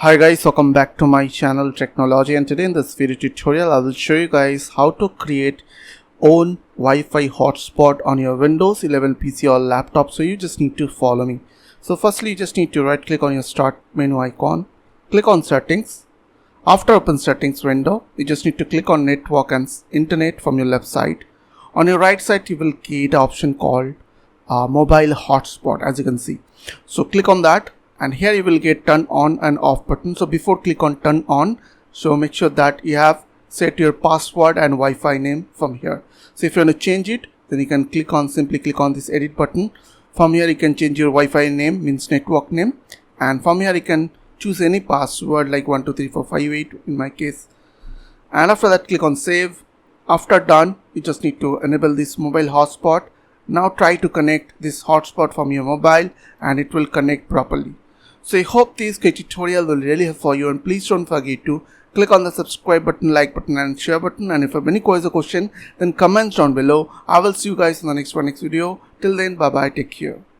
Hi guys, welcome back to my channel Technology, and today in this video tutorial I will show you guys how to create own Wi-Fi hotspot on your Windows 11 PC or laptop. So you just need to follow me. So firstly you just need to right click on your start menu icon, click on settings. After open settings window, you just need to click on network and internet from your left side. On your right side you will get an option called mobile hotspot, as you can see. So click on that, and here you will get turn on and off button. So before click on turn on, so make sure that you have set your password and Wi-Fi name from here. So if you want to change it, then you can simply click on this edit button. From here you can change your Wi-Fi name, means network name, and from here you can choose any password like 123458 in my case. And after that click on save. After done, you just need to enable this mobile hotspot. Now try to connect this hotspot from your mobile and it will connect properly. So I hope this tutorial will really help for you, and please don't forget to click on the subscribe button, like button and share button, and if you have any question then comments down below. I will see you guys in the next video. Till then, bye bye, take care.